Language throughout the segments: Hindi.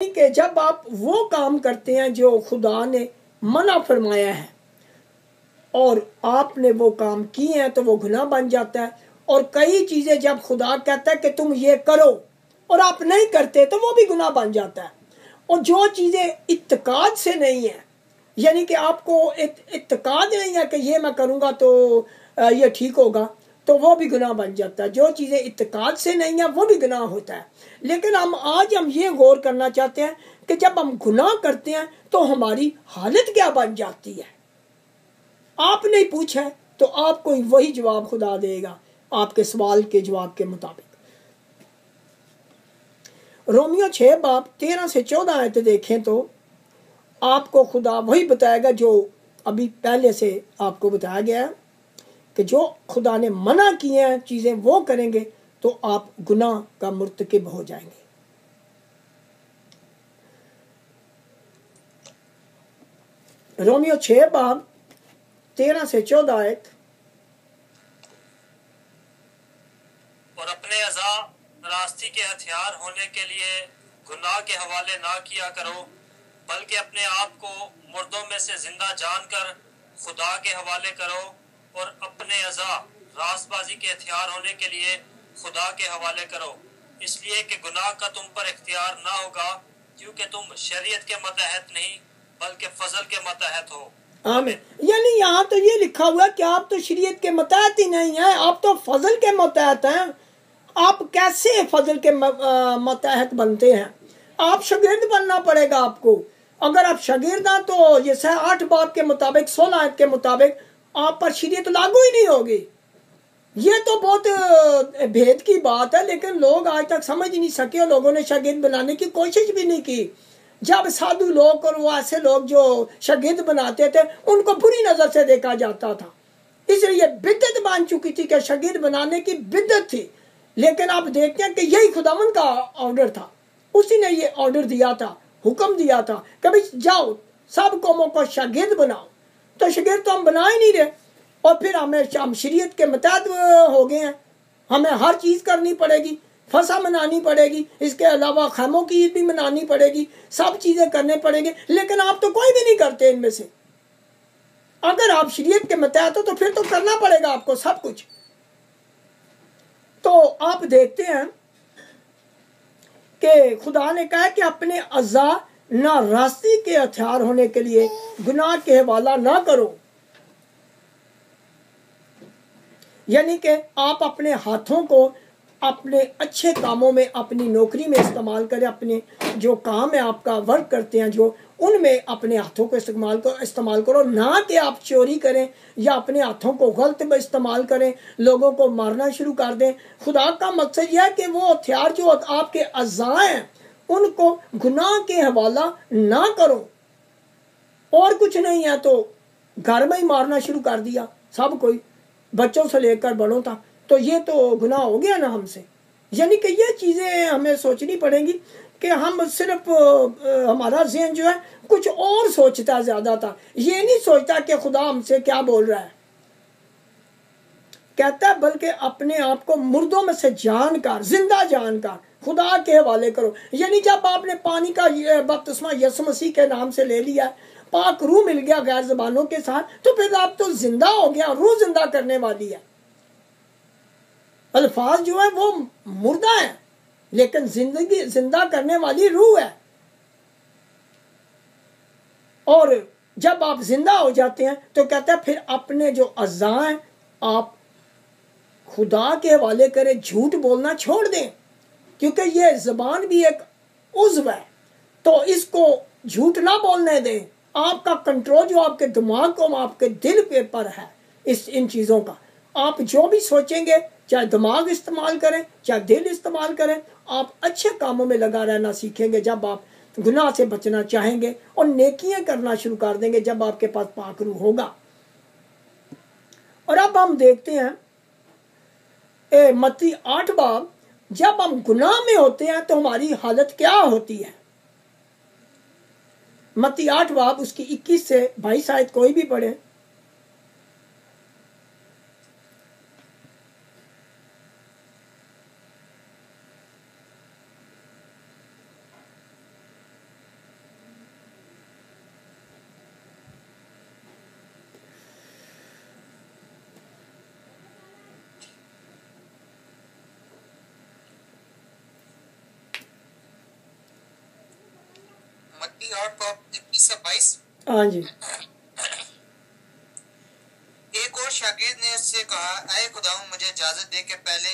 कि जब आप वो काम करते हैं जो खुदा ने मना फरमाया है और आपने वो काम किए हैं तो वो गुनाह बन जाता है। और कई चीजें जब खुदा कहता है कि तुम ये करो और आप नहीं करते तो वो भी गुनाह बन जाता है। और जो चीजें इत्तेकाद से नहीं है, यानी कि आपको इत्तेकाद नहीं है कि ये मैं करूंगा तो ये ठीक होगा, तो वो भी गुनाह बन जाता है। जो चीजें इत्तेकाद से नहीं है वो भी गुनाह होता है। लेकिन आज हम ये गौर करना चाहते हैं कि जब हम गुनाह करते हैं तो हमारी हालत क्या बन जाती है। आपने पूछा तो आपको वही जवाब खुदा देगा आपके सवाल के जवाब के मुताबिक। रोमियो 6 बाब 13 से 14 आयत देखें तो आपको खुदा वही बताएगा जो अभी पहले से आपको बताया गया है कि जो खुदा ने मना किए हैं चीजें वो करेंगे तो आप गुनाह का मुर्तकिब हो जाएंगे। रोमियो 6 बाब 13 से 14 आयत। और अपने अज़ा रास्ती के हथियार होने के लिए गुनाह के हवाले ना किया करो, बल्कि अपने आप को मुर्दों में से जिंदा जानकर खुदा के हवाले करो और अपने अज़ा रास्तबाजी के हथियार होने के लिए खुदा के हवाले करो, इसलिए कि गुनाह का तुम पर इख्तियार ना होगा, क्योंकि तुम शरीयत के मतहत नहीं बल्कि फजल के मतहत हो। आमीन। यानी यहाँ तो ये लिखा हुआ कि आप तो शरीयत के मतहत ही नहीं हैं, आप तो फजल के मतहत हैं। आप कैसे फजल के मतहत बनते हैं? आप शागिर्द बनना पड़ेगा आपको। अगर आप शागिर्द हैं तो ये 8 बाब के मुताबिक 16 आयत के मुताबिक आप पर शरीयत लागू ही नहीं होगी। ये तो बहुत भेद की बात है, लेकिन लोग आज तक समझ नहीं सके और लोगों ने शागिर्द बनाने की कोशिश भी नहीं की। जब साधु लोग और वो ऐसे लोग जो शागिर्द बनाते थे उनको बुरी नजर से देखा जाता था, इसलिए बिद्दत बन चुकी थी कि शागिर्द बनाने की बिद्दत थी। लेकिन आप देखते हैं कि यही खुदावंद का ऑर्डर था, उसी ने ये ऑर्डर दिया था, हुक्म दिया था, कभी जाओ सब कौमों को शागिर्द बनाओ। तो शागिर्द तो हम बना ही नहीं रहे और फिर हम शरीयत के मुताबिक हो गए हैं। हमें हर चीज करनी पड़ेगी, फसा मनानी पड़ेगी, इसके अलावा खैमों की ईद भी मनानी पड़ेगी, सब चीजें करने पड़ेंगे, लेकिन आप तो कोई भी नहीं करते इनमें से। अगर आप शरीयत के मुताबिक हो तो फिर तो करना पड़ेगा आपको सब कुछ। तो आप देखते हैं कि खुदा ने कहा कि अपने अज़ा ना रास्ती के हथियार होने के लिए गुनाह के हवाला ना करो, यानी कि आप अपने हाथों को अपने अच्छे कामों में, अपनी नौकरी में इस्तेमाल करें, अपने जो काम है आपका वर्क करते हैं जो, उनमें अपने हाथों को इस्तेमाल करो, ना कि आप चोरी करें या अपने हाथों को गलत इस्तेमाल करें, लोगों को मारना शुरू कर दें। खुदा का मकसद यह है कि वो हथियार जो आपके अज़ा हैं उनको गुनाह के हवाला ना करो, और कुछ नहीं है तो घर में ही मारना शुरू कर दिया सब कोई, बच्चों से लेकर बड़ों तक, तो ये तो गुनाह हो गया ना हमसे। यानी कि ये चीज़ें हमें सोचनी पड़ेंगी कि हम सिर्फ हमारा ज़हन जो है कुछ और सोचता ज़्यादा था, ये नहीं सोचता कि खुदा हमसे क्या बोल रहा है। कहता है बल्कि अपने आप को मुर्दों में से जानकर, जिंदा जानकर खुदा के हवाले करो। यानी जब आपने पानी का बपतिस्मा यीशु मसीह के नाम से ले लिया, पाक रूह मिल गया गैर ज़बानों के साथ, तो फिर आप तो जिंदा हो गया, रूह जिंदा करने वाली है। अल्फाज जो है वो मुर्दा है, लेकिन जिंदगी जिंदा करने वाली रूह है। और जब आप जिंदा हो जाते हैं तो कहते हैं फिर अपने जो अज़ा हैं आप खुदा के हवाले करें, झूठ बोलना छोड़ दें, क्योंकि ये ज़बान भी एक उज़्व है, तो इसको झूठ ना बोलने दें। आपका कंट्रोल जो आपके दिमाग को, आपके दिल पे पर है इन चीज़ों का। आप जो भी सोचेंगे, चाहे दिमाग इस्तेमाल करें चाहे दिल इस्तेमाल करें, आप अच्छे कामों में लगा रहना सीखेंगे जब आप गुनाह से बचना चाहेंगे, और नेकियां करना शुरू कर देंगे जब आपके पास पाक रूह होगा। और अब हम देखते हैं मत्ती 8 बाब, जब हम गुनाह में होते हैं तो हमारी हालत क्या होती है। मत्ती 8 बाब उसकी 21 से 22 आयत कोई भी पढ़े। थी 8:21-22। हाँ जी। एक और शागिर्द ने उससे कहा, ऐ खुदावंद, मुझे इजाजत दे के पहले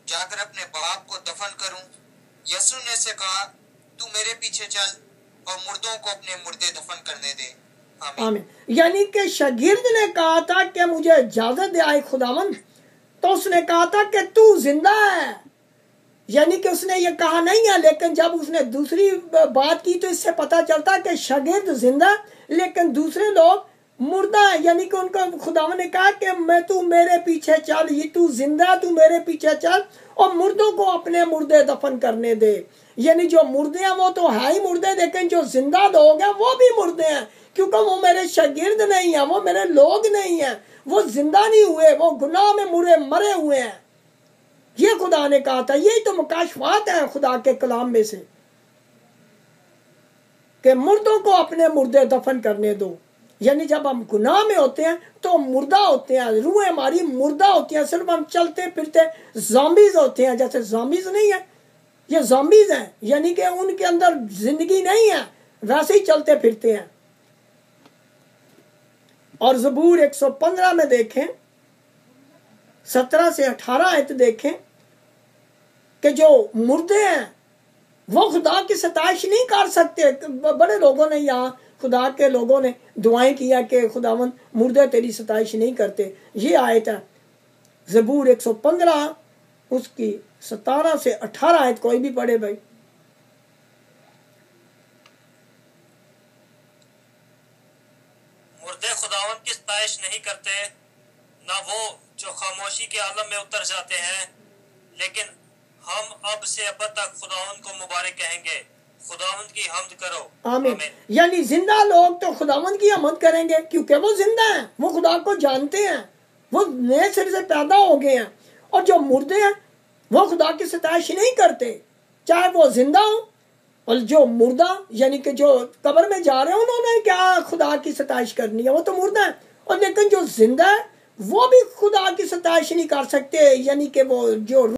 जाकर अपने बाप को दफन करूं। यसू ने से कहा, तू मेरे पीछे चल और मुर्दों को अपने मुर्दे दफन करने दे। आमीन। यानी कि शागिर्द ने कहा था कि मुझे इजाजत दे आए खुदावंद, तो उसने कहा था कि तू जिंदा है, यानी कि उसने ये कहा नहीं है। लेकिन जब उसने दूसरी बात की तो इससे पता चलता कि शागिर्द जिंदा, लेकिन दूसरे लोग मुर्दा है। यानी कि उनको खुदावंद ने कहा कि मैं, तू मेरे पीछे चल, ये तू जिंदा, तू मेरे पीछे चल और मुर्दों को अपने मुर्दे दफन करने दे। यानी जो मुर्दे हैं वो तो है ही मुर्दे, लेकिन जो जिंदा लोग हैं वो भी मुर्दे हैं, क्योंकि वो मेरे शागिर्द नहीं है, वो मेरे लोग नहीं है, वो जिंदा नहीं हुए, वो गुनाह में मरे हुए हैं। ये खुदा ने कहा था। यही तो मुकाशफात है खुदा के कलाम में से, कि मुर्दों को अपने मुर्दे दफन करने दो। यानी जब हम गुनाह में होते हैं तो मुर्दा होते हैं, रूहें हमारी मुर्दा होती हैं, सिर्फ हम चलते फिरते ज़ॉम्बीज़ होते हैं। जैसे ज़ॉम्बीज़ नहीं है, ये ज़ॉम्बीज़ हैं, यानी कि उनके अंदर जिंदगी नहीं है, वैसे ही चलते फिरते हैं। और ज़बूर 115 में देखें, 17 से 18 आयत देखें कि जो मुर्दे हैं वो खुदा की सताइश नहीं कर सकते। बड़े लोगों ने, यहाँ खुदा के लोगों ने दुआएं किया कि खुदावंद मुर्दे तेरी सताइश नहीं करते। ये आयत है ज़बूर 115 उसकी 17 से 18 आयत, कोई भी पढ़े भाई। मुर्दे खुदावंद की सताइश नहीं करते, ना वो जो खामोशी के आलम में उतर जाते हैं, लेकिन हम अब से अब तक खुदावंद को मुबारक कहेंगे। खुदावंद की हम्द करो। आमीन। यानी जिंदा लोग तो खुदावंद की हम्द करेंगे, क्योंकि वो जिंदा हैं, वो खुदा को जानते हैं, वो नए सिर से पैदा हो गए हैं। और जो मुर्दे हैं वो खुदा की सताइश नहीं करते, चाहे वो जिंदा हो। और जो मुर्दा यानी कि जो कब्र में जा रहे हैं, उन्होंने क्या खुदा की सताइश करनी है, वो तो मुर्दा है। और लेकिन जो जिंदा है वो भी खुदा की सताइश नहीं कर सकते, यानी कि वो जो